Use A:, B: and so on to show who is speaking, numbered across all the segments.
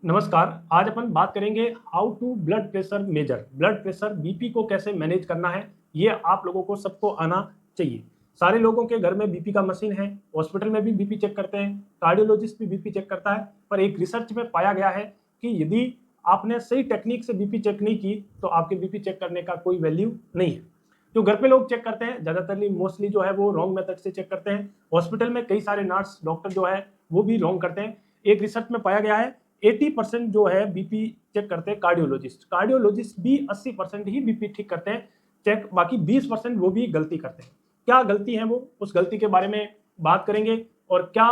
A: नमस्कार। आज अपन बात करेंगे how to blood pressure measure. Blood pressure BP को कैसे मैनेज करना है, ये आप लोगों को सबको आना चाहिए। सारे लोगों के घर में बीपी का मशीन है, हॉस्पिटल में भी बीपी चेक करते हैं, कार्डियोलॉजिस्ट भी बीपी चेक करता है। पर एक रिसर्च में पाया गया है कि यदि आपने सही टेक्निक से बीपी चेक नहीं की तो आपके बीपी चेक करने का कोई वैल्यू नहीं है। जो घर पे लोग चेक करते हैं ज्यादातर मोस्टली जो है वो रॉन्ग मेथड से चेक करते हैं। हॉस्पिटल में कई सारे नर्स डॉक्टर जो है वो भी रॉन्ग करते हैं। एक रिसर्च में पाया गया है 80% जो है बीपी चेक करते हैं कार्डियोलॉजिस्ट भी 80% ही बीपी ठीक करते हैं चेक, बाकी 20% वो भी गलती करते हैं। क्या गलती है वो, उस गलती के बारे में बात करेंगे। और क्या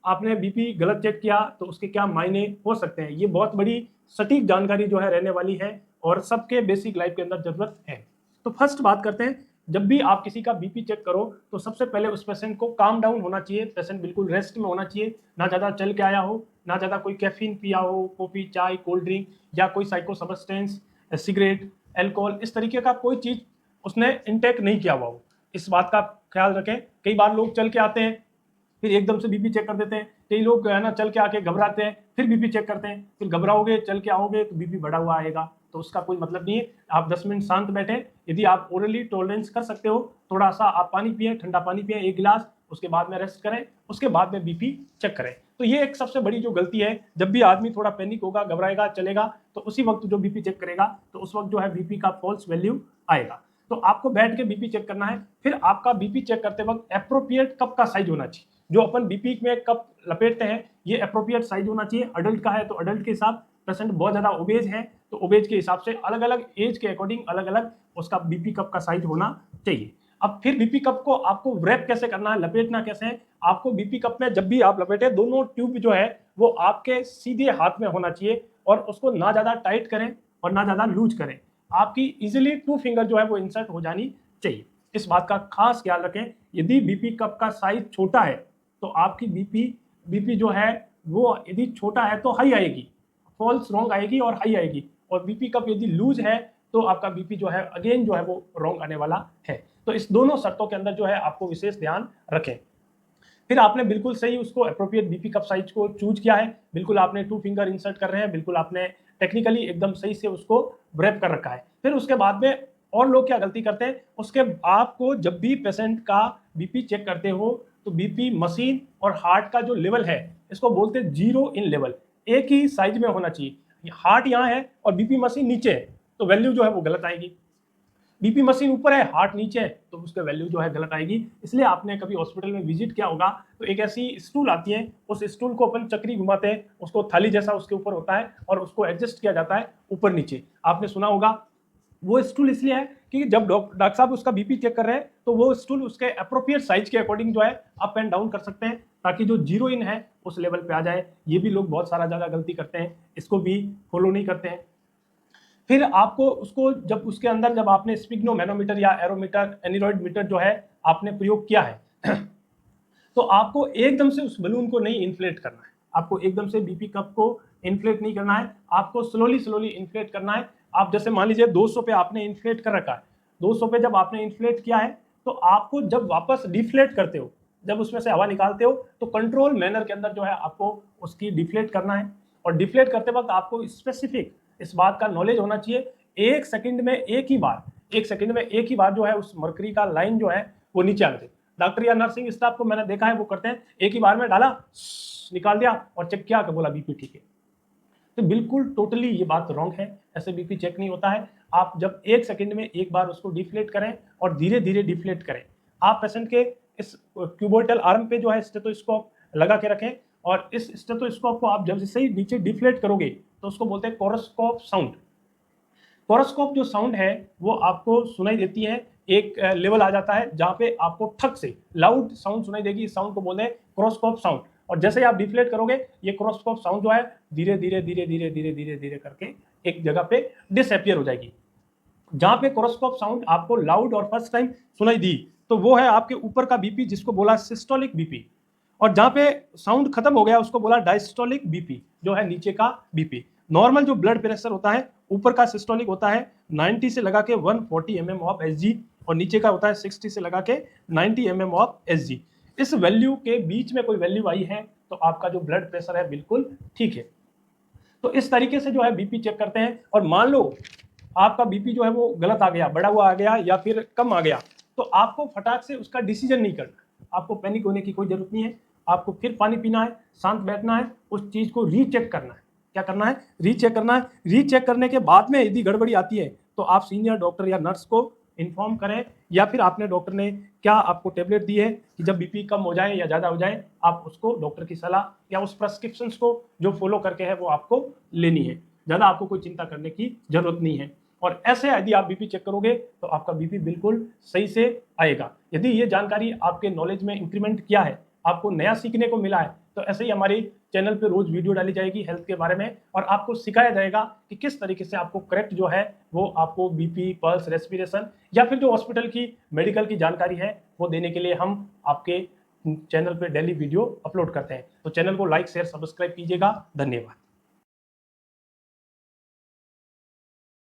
A: आपने बीपी गलत चेक किया तो उसके क्या मायने हो सकते हैं, ये बहुत बड़ी सटीक जानकारी जो है रहने वाली है और सबके बेसिक लाइफ के अंदर जरूरत है। तो फर्स्ट बात करते हैं, जब भी आप किसी का बीपी चेक करो तो सबसे पहले उस पेशेंट को काम डाउन होना चाहिए। पेशेंट बिल्कुल रेस्ट में होना चाहिए, ना ज्यादा चल के आया हो, ना ज्यादा कोई कैफीन पिया हो, कॉफी चाय कोल्ड ड्रिंक या कोई साइको सब्सटेंस सिगरेट अल्कोहल इस तरीके का कोई चीज उसने इंटेक नहीं किया हुआ हो। इस बात का ख्याल रखें। कई बार लोग चल के आते हैं फिर एकदम से बीपी चेक कर देते हैं। कई लोग है ना चल के आके घबराते हैं फिर बीपी चेक करते हैं, फिर घबराओगे चल के आओगे तो बीपी बढ़ा हुआ आएगा, तो उसका कोई मतलब नहीं है। आप 10 मिनट शांत बैठे, यदि आप ओरली टॉलरेंस कर सकते हो थोड़ा सा आप पानी पिए, ठंडा पानी पिए 1 गिलास, उसके बाद में रेस्ट करें, उसके बाद में बीपी चेक करें। तो ये एक सबसे बड़ी जो गलती है, जब भी आदमी थोड़ा पैनिक होगा घबराएगा चलेगा तो उसी वक्त जो बीपी चेक करेगा तो उस वक्त जो है बीपी का फॉल्स वैल्यू आएगा। तो आपको बैठ के बीपी चेक करना है। फिर आपका बीपी चेक करते वक्त एप्रोप्रिएट कप का साइज होना चाहिए। जो अपन बीपी में कप लपेटते हैं ये एप्रोप्रिएट साइज होना चाहिए। अडल्ट का है तो अडल्ट के हिसाब, पेशेंट बहुत ज्यादा ओबेज है तो ओबेज के हिसाब से अलग अलग एज के अकॉर्डिंग अलग अलग उसका बीपी कप का साइज होना चाहिए। अब फिर बीपी कप को आपको रैप कैसे करना है, लपेटना कैसे है। आपको बीपी कप में जब भी आप लपेटे दोनों ट्यूब जो है वो आपके सीधे हाथ में होना चाहिए और उसको ना ज्यादा टाइट करें और ना ज्यादा लूज करें। आपकी इजिली 2 फिंगर जो है वो इंसर्ट हो जानी चाहिए। इस बात का खास ख्याल रखें। यदि बीपी कप का साइज छोटा है तो आपकी बीपी जो है वो यदि छोटा है तो हाई आएगी, फॉल्स रॉन्ग आएगी और हाई आएगी। और बीपी कप यदि लूज है तो आपका बीपी जो है अगेन जो है वो रॉन्ग आने वाला है। तो इस दोनों शर्तों के अंदर जो है आपको विशेष ध्यान रखें। फिर आपने बिल्कुल सही उसको अप्रोप्रिएट बीपी कप साइज को चूज किया है, बिल्कुल आपने 2 फिंगर इंसर्ट कर रहे हैं, बिल्कुल आपने टेक्निकली एकदम सही से उसको व्रैप कर रखा है। फिर उसके बाद में और लोग क्या गलती करते हैं, उसके आपको जब भी पेशेंट का बीपी चेक करते हो तो बीपी मशीन और हार्ट का जो लेवल है इसको बोलते हैं जीरो इन लेवल, एक ही साइज में होना चाहिए। हार्ट यहाँ है और बीपी मशीन नीचे है तो वैल्यू जो है वो गलत आएगी। बीपी मशीन ऊपर है हार्ट नीचे है तो उसका वैल्यू जो है गलत आएगी। इसलिए आपने कभी हॉस्पिटल में विजिट किया होगा तो एक ऐसी स्टूल आती है, उस स्टूल को अपन चक्री घुमाते हैं, उसको थाली जैसा उसके ऊपर होता है और उसको एडजस्ट किया जाता है ऊपर नीचे। आपने सुना होगा वो स्टूल इसलिए है कि जब डॉक्टर साहब उसका बीपी चेक कर रहे हैं तो वो स्टूल उसके अप्रोप्रिएट साइज के अकॉर्डिंग जो है अप एंड डाउन कर सकते हैं ताकि जो जीरो इन है उस लेवल पे आ जाए। ये भी लोग बहुत सारा ज्यादा गलती करते हैं, इसको भी फॉलो नहीं करते हैं। फिर आपको उसको जब उसके अंदर जब आपने स्पिग्नोमैनोमीटर या एरोमीटर एनीरॉइड मीटर जो है आपने प्रयोग किया है तो आपको एकदम से उस बलून को नहीं इन्फ्लेट करना है। आपको एकदम से बीपी कप को इन्फ्लेट नहीं करना है, आपको स्लोली इन्फ्लेट करना है। आप जैसे मान लीजिए 200 पे आपने इन्फ्लेट कर रखा है, 200 पे जब आपने इन्फ्लेट किया है तो आपको जब वापस डिफ्लेट करते हो, जब उसमें से हवा निकालते हो तो कंट्रोल मैनर के अंदर जो है आपको उसकी डिफ्लेट करना है। और डिफ्लेट करते वक्त आपको स्पेसिफिक इस बात का नॉलेज होना चाहिए, 1 सेकंड में एक ही बार, 1 सेकंड में एक ही बार जो है उस मर्करी का लाइन जो है वो नीचे आना चाहिए। डॉक्टर या नर्सिंग स्टाफ को मैंने देखा है वो करते हैं, एक ही बार में डाला निकाल दिया और चेक किया कि बोला बीपी ठीक है। तो बिल्कुल टोटली ये बात रॉन्ग है, ऐसे बीपी चेक नहीं होता है। आप जब 1 सेकंड में एक बार उसको डिफ्लेट करें और धीरे धीरे डिफ्लेट करें। आप पेशेंट के इस क्यूबोटल आर्म पे जो है स्टेथोस्कोप लगा के रखें और इस स्टेथोस्कोप को आप जब से ही नीचे डिफ्लेट करोगे तो उसको बोलते हैं कोरोस्कोप साउंड। कोरोस्कोप जो साउंड है वो आपको सुनाई देती है, एक लेवल आ जाता है जहां पे आपको ठक से लाउड साउंड सुनाई देगी, इस साउंड को बोलते हैं कोरोस्कोप साउंड। और जैसे ही आप डिफ्लेट करोगे ये कोरोस्कोप साउंड जो है धीरे धीरे धीरे धीरे धीरे धीरे धीरे करके एक जगह पे डिसअपियर हो जाएगी। जहां पे कोरोस्कोप साउंड आपको लाउड और फर्स्ट टाइम सुनाई दी तो वो है आपके ऊपर का बीपी जिसको बोला सिस्टोलिक बीपी। और जहां पे साउंड खत्म हो गया उसको बोला डायस्टोलिक बीपी, जो है नीचे का बीपी। नॉर्मल जो ब्लड प्रेशर होता है ऊपर का सिस्टोलिक होता है 90 से लगा के 140 mm ऑफ एसजी और नीचे का होता है 60 से लगा के 90 mm ऑफ एसजी। इस वैल्यू के बीच में कोई वैल्यू आई है तो आपका जो ब्लड प्रेशर है बिल्कुल ठीक है। तो इस तरीके से जो है बीपी चेक करते हैं। और मान लो आपका बीपी जो है वो गलत आ गया, बढ़ा हुआ आ गया या फिर कम आ गया, तो आपको फटाक से उसका डिसीजन नहीं करना, आपको पैनिक होने की कोई जरूरत नहीं है। आपको फिर पानी पीना है, शांत बैठना है, उस चीज को रीचेक करना है। क्या करना है? रीचेक करना है। रीचेक करने के बाद में यदि गड़बड़ी आती है तो आप सीनियर डॉक्टर या नर्स को इन्फॉर्म करें, या फिर आपने डॉक्टर ने क्या आपको टेबलेट दी है कि जब बीपी कम हो जाए या ज़्यादा हो जाए आप उसको डॉक्टर की सलाह या उस प्रेस्क्रिप्शंस को जो फॉलो करके है वो आपको लेनी है। ज़्यादा आपको कोई चिंता करने की जरूरत नहीं है। और ऐसे यदि आप बीपी चेक करोगे तो आपका बीपी बिल्कुल सही से आएगा। यदि ये जानकारी आपके नॉलेज में इंक्रीमेंट किया है, आपको नया सीखने को मिला है, तो ऐसे ही हमारे चैनल पे रोज वीडियो डाली जाएगी हेल्थ के बारे में, और आपको सिखाया जाएगा कि किस तरीके से आपको करेक्ट जो है वो आपको बीपी, पल्स, रेस्पिरेशन या फिर जो हॉस्पिटल की मेडिकल की जानकारी है वो देने के लिए हम आपके चैनल पे डेली वीडियो अपलोड करते हैं। तो चैनल को लाइक, शेयर, सब्सक्राइब कीजिएगा। धन्यवाद।